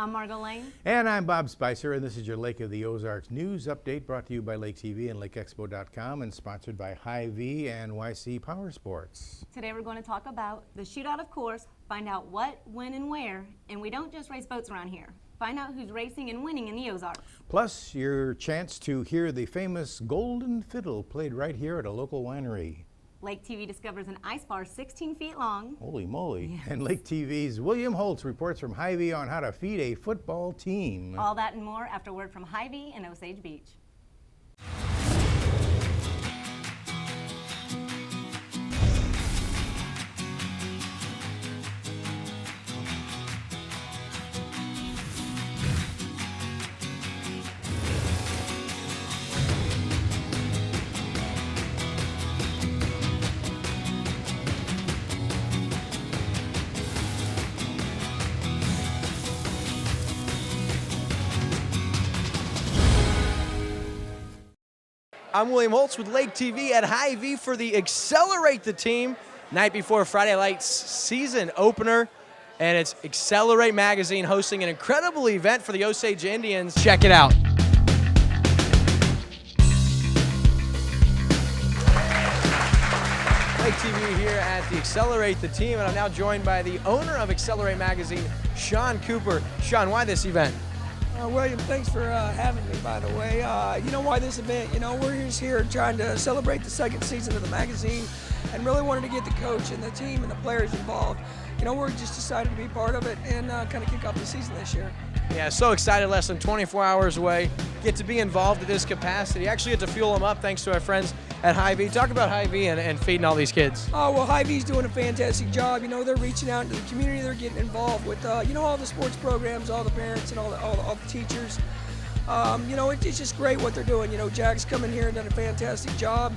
I'm Margot Lane. And I'm Bob Spicer, and this is your Lake of the Ozarks news update brought to you by Lake TV and LakeExpo.com and sponsored by Hy-Vee and YC Powersports. Today we're going to talk about the shootout, of course, find out what, when, and where, and we don't just race boats around here. Find out who's racing and winning in the Ozarks. Plus, your chance to hear the famous Golden Fiddle played right here at a local winery. Lake TV discovers an ice bar 16 feet long. Holy moly. Yes. And Lake TV's William Holtz reports from Hy-Vee on how to feed a football team. All that and more after word from Hy-Vee and Osage Beach. I'm William Holtz with Lake TV at Hy-Vee for the Accelerate the Team night before Friday Night's season opener. And it's Accelerate Magazine hosting an incredible event for the Osage Indians. Check it out. Lake TV here at the Accelerate the Team, and I'm now joined by the owner of Accelerate Magazine, Sean Cooper. Sean, why this event? William, thanks for having me, by the way. You know why this event? You know, we're just here trying to celebrate the second season of the magazine and really wanted to get the coach and the team and the players involved. You know, we're just decided to be part of it and kind of kick off the season this year. Yeah, so excited, less than 24 hours away. Get to be involved in this capacity. Actually get to fuel them up thanks to our friends at Hy-Vee. Talk about Hy-Vee and feeding all these kids. Oh, well, Hy-Vee's doing a fantastic job. You know, they're reaching out into the community. They're getting involved with, you know, all the sports programs, all the parents and all the teachers. You know, it's just great what they're doing. You know, Jack's come in here and done a fantastic job,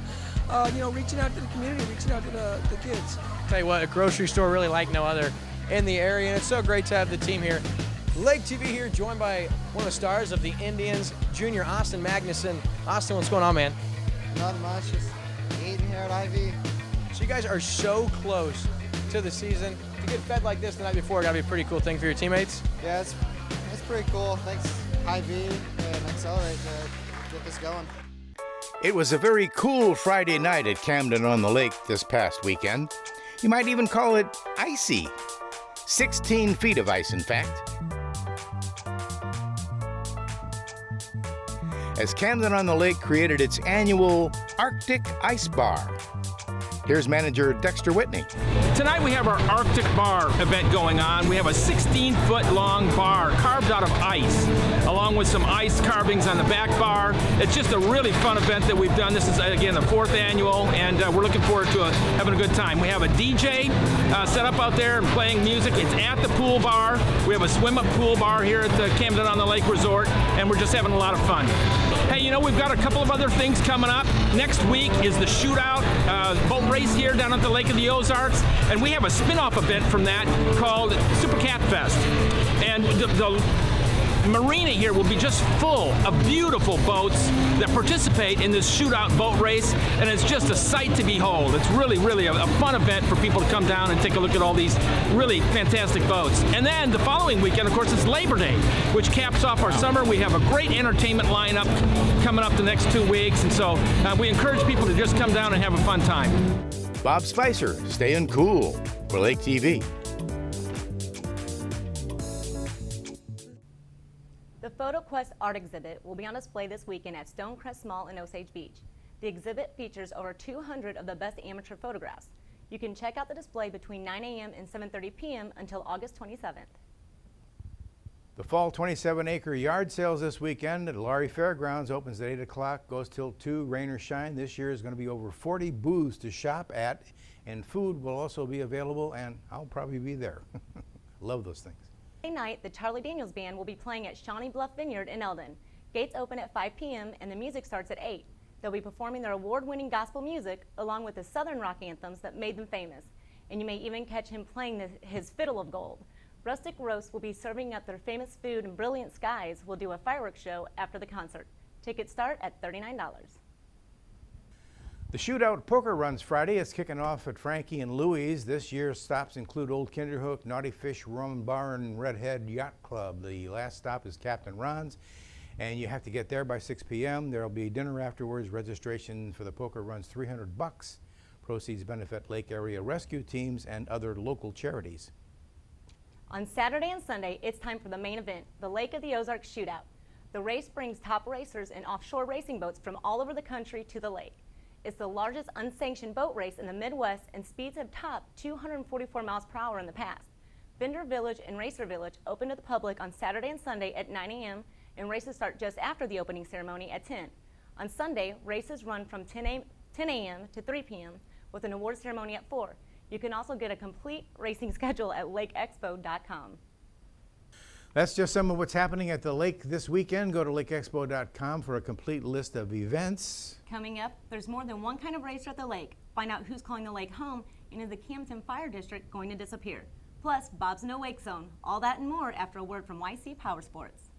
you know, reaching out to the community, reaching out to the kids. Tell you what, a grocery store really like no other in the area, and it's so great to have the team here. Lake TV here, joined by one of the stars of the Indians, junior Austin Magnuson. Austin, what's going on, man? Not much, just eating here at Hy-Vee. So you guys are so close to the season. To get fed like this the night before, gotta be a pretty cool thing for your teammates. Yeah, it's pretty cool. Thanks Hy-Vee and Accelerate to get this going. It was a very cool Friday night at Camden on the Lake this past weekend. You might even call it icy. 16 feet of ice, in fact. As Camden on the Lake created its annual Arctic Ice Bar. Here's manager Dexter Whitney. Tonight we have our Arctic Bar event going on. We have a 16-foot long bar carved out of ice, along with some ice carvings on the back bar. It's just a really fun event that we've done. This is, again, the 4th annual, and we're looking forward to having a good time. We have a DJ set up out there and playing music. It's at the pool bar. We have a swim-up pool bar here at the Camden on the Lake Resort, and we're just having a lot of fun. Hey, you know, we've got a couple of other things coming up. Next week is the Shootout boat race here down at the Lake of the Ozarks, and we have a spin-off event from that called Super Cat Fest. And the marina here will be just full of beautiful boats that participate in this shootout boat race, and it's just a sight to behold. It's really, really a fun event for people to come down and take a look at all these really fantastic boats. And then the following weekend, of course, it's Labor Day, which caps off our summer. We have a great entertainment lineup coming up the next 2 weeks, and so we encourage people to just come down and have a fun time. Bob Spicer, staying cool for Lake TV. The PhotoQuest art exhibit will be on display this weekend at Stonecrest Mall in Osage Beach. The exhibit features over 200 of the best amateur photographs. You can check out the display between 9 a.m. and 7:30 p.m. until August 27th. The fall 27-acre yard sales this weekend at Laurie Fairgrounds opens at 8 o'clock, goes till 2, rain or shine. This year is going to be over 40 booths to shop at, and food will also be available, and I'll probably be there. Love those things. Friday night, the Charlie Daniels Band will be playing at Shawnee Bluff Vineyard in Eldon. Gates open at 5 p.m. and the music starts at 8. They'll be performing their award-winning gospel music along with the Southern rock anthems that made them famous. And you may even catch him playing his fiddle of gold. Rustic Roast will be serving up their famous food, and Brilliant Skies will do a fireworks show after the concert. Tickets start at $39. The Shootout Poker runs Friday. It's kicking off at Frankie and Louie's. This year's stops include Old Kinderhook, Naughty Fish Rum Bar, and Redhead Yacht Club. The last stop is Captain Ron's, and you have to get there by 6 p.m. There'll be dinner afterwards. Registration for the poker runs $300. Proceeds benefit Lake Area Rescue Teams and other local charities. On Saturday and Sunday, it's time for the main event, the Lake of the Ozarks Shootout. The race brings top racers and offshore racing boats from all over the country to the lake. It's the largest unsanctioned boat race in the Midwest, and speeds have topped 244 miles per hour in the past. Vendor Village and Racer Village open to the public on Saturday and Sunday at 9 a.m., and races start just after the opening ceremony at 10. On Sunday, races run from 10 a.m. to 3 p.m. with an award ceremony at 4. You can also get a complete racing schedule at lakeexpo.com. That's just some of what's happening at the lake this weekend. Go to lakeexpo.com for a complete list of events. Coming up, there's more than one kind of racer at the lake. Find out who's calling the lake home, and is the Camden Fire District going to disappear? Plus, Bob's No Wake Zone. All that and more after a word from YC Powersports.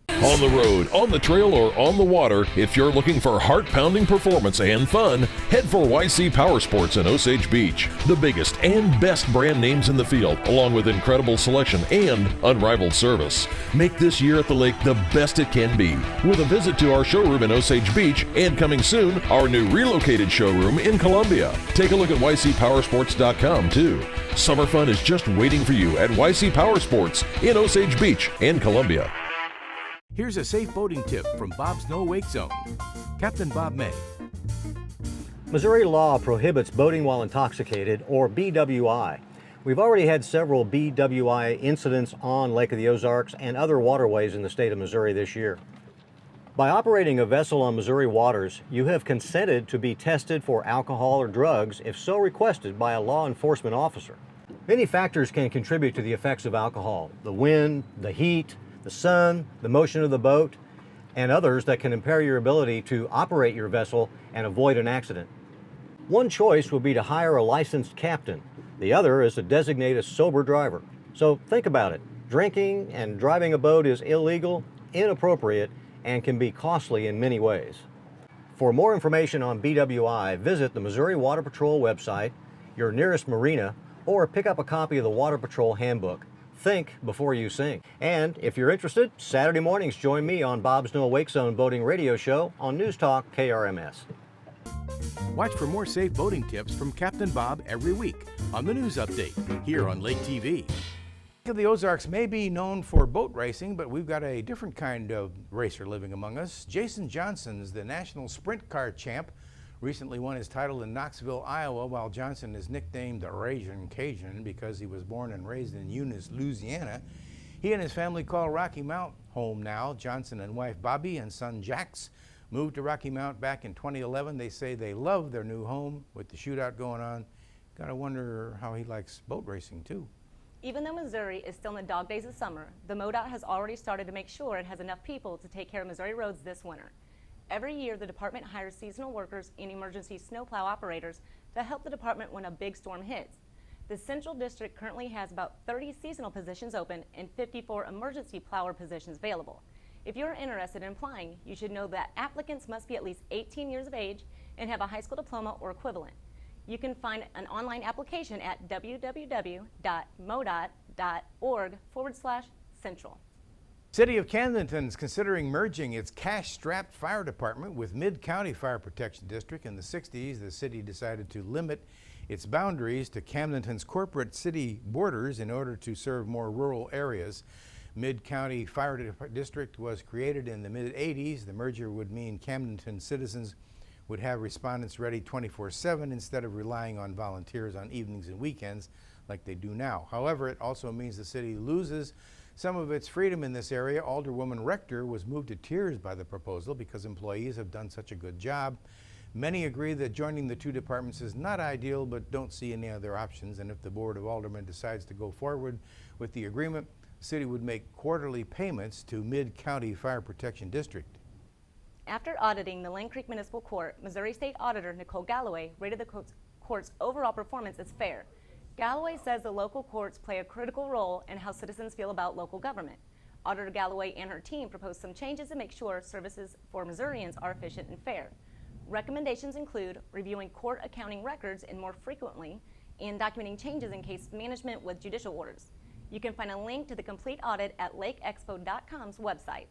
On the road, on the trail, or on the water, if you're looking for heart-pounding performance and fun, head for YC Powersports in Osage Beach. The biggest and best brand names in the field, along with incredible selection and unrivaled service. Make this year at the lake the best it can be, with a visit to our showroom in Osage Beach, and coming soon, our new relocated showroom in Columbia. Take a look at YCPowersports.com too. Summer fun is just waiting for you at YC Powersports in Osage Beach and Columbia. Here's a safe boating tip from Bob's No Wake Zone. Captain Bob May. Missouri law prohibits boating while intoxicated, or BWI. We've already had several BWI incidents on Lake of the Ozarks and other waterways in the state of Missouri this year. By operating a vessel on Missouri waters, you have consented to be tested for alcohol or drugs if so requested by a law enforcement officer. Many factors can contribute to the effects of alcohol: the wind, the heat, the sun, the motion of the boat, and others that can impair your ability to operate your vessel and avoid an accident. One choice would be to hire a licensed captain. The other is to designate a sober driver. So think about it. Drinking and driving a boat is illegal, inappropriate, and can be costly in many ways. For more information on BWI, visit the Missouri Water Patrol website, your nearest marina, or pick up a copy of the Water Patrol Handbook. Think before you sink. And if you're interested, Saturday mornings join me on Bob's No Wake Zone Boating Radio Show on News Talk KRMS. Watch for more safe boating tips from Captain Bob every week on the News Update here on Lake TV. The Ozarks may be known for boat racing, but we've got a different kind of racer living among us. Jason Johnson's the national sprint car champ. Recently won his title in Knoxville, Iowa, while Johnson is nicknamed the Ragin' Cajun because he was born and raised in Eunice, Louisiana. He and his family call Rocky Mount home now. Johnson and wife Bobby and son Jax moved to Rocky Mount back in 2011. They say they love their new home with the shootout going on. Gotta wonder how he likes boat racing too. Even though Missouri is still in the dog days of summer, the MoDOT has already started to make sure it has enough people to take care of Missouri roads this winter. Every year, the department hires seasonal workers and emergency snowplow operators to help the department when a big storm hits. The Central District currently has about 30 seasonal positions open and 54 emergency plower positions available. If you're interested in applying, you should know that applicants must be at least 18 years of age and have a high school diploma or equivalent. You can find an online application at www.modot.org/central. City of Camdenton is considering merging its cash-strapped fire department with Mid-County Fire Protection District. In the 60s, the city decided to limit its boundaries to Camdenton's corporate city borders in order to serve more rural areas. Mid-County Fire District was created in the mid-80s. The merger would mean Camdenton citizens would have respondents ready 24/7 instead of relying on volunteers on evenings and weekends like they do now. However, it also means the city loses some of its freedom in this area. Alderwoman Rector was moved to tears by the proposal because employees have done such a good job. Many agree that joining the two departments is not ideal, but don't see any other options. And if the Board of Aldermen decides to go forward with the agreement, the city would make quarterly payments to Mid-County Fire Protection District. After auditing the Lane Creek Municipal Court, Missouri State Auditor Nicole Galloway rated the court's overall performance as fair. Galloway says the local courts play a critical role in how citizens feel about local government. Auditor Galloway and her team proposed some changes to make sure services for Missourians are efficient and fair. Recommendations include reviewing court accounting records and more frequently, and documenting changes in case management with judicial orders. You can find a link to the complete audit at lakeexpo.com's website.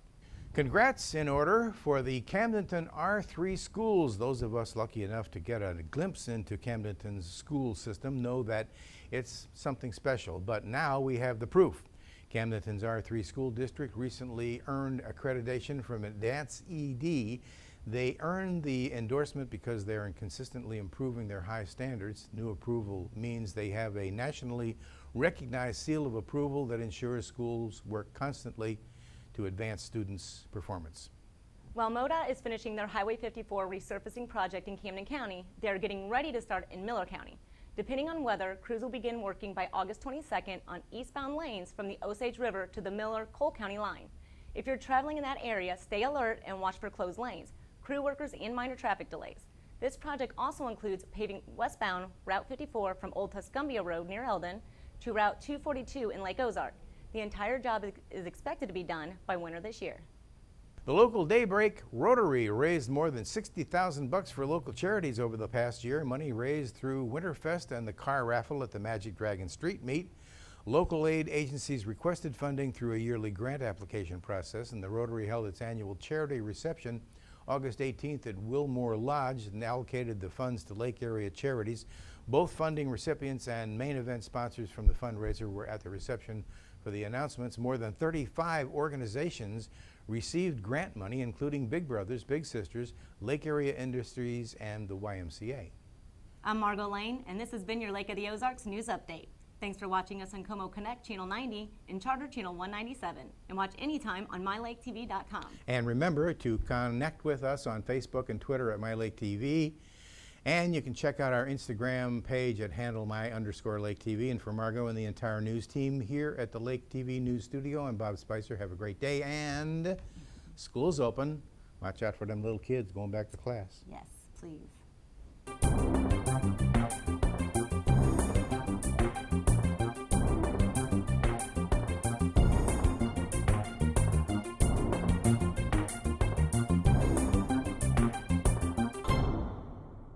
Congrats in order for the Camdenton R3 schools. Those of us lucky enough to get a glimpse into Camdenton's school system know that it's something special, but now we have the proof. Camdenton's R3 school district recently earned accreditation from Advanced ED. They earned the endorsement because they're consistently improving their high standards. New approval means they have a nationally recognized seal of approval that ensures schools work constantly to advance students' performance. While MoDOT is finishing their Highway 54 resurfacing project in Camden County, they are getting ready to start in Miller County. Depending on weather, crews will begin working by August 22nd on eastbound lanes from the Osage River to the Miller-Cole County line. If you're traveling in that area, stay alert and watch for closed lanes, crew workers, and minor traffic delays. This project also includes paving westbound Route 54 from Old Tuscumbia Road near Eldon to Route 242 in Lake Ozark. The entire job is expected to be done by winter this year. The local Daybreak Rotary raised more than $60,000 for local charities over the past year. Money raised through Winterfest and the car raffle at the Magic Dragon Street Meet. Local aid agencies requested funding through a yearly grant application process, and the Rotary held its annual charity reception August 18th at Wilmore Lodge and allocated the funds to lake area charities. Both funding recipients and main event sponsors from the fundraiser were at the reception for the announcements. More than 35 organizations received grant money, including Big Brothers, Big Sisters, Lake Area Industries, and the YMCA. I'm Margot Lane, and this has been your Lake of the Ozarks News Update. Thanks for watching us on Como Connect Channel 90 and Charter Channel 197, and watch anytime on MyLakeTV.com. And remember to connect with us on Facebook and Twitter at MyLakeTV. And you can check out our Instagram page at @my_LakeTV. And for Margot and the entire news team here at the Lake TV News Studio, I'm Bob Spicer. Have a great day. And school's open. Watch out for them little kids going back to class. Yes, please.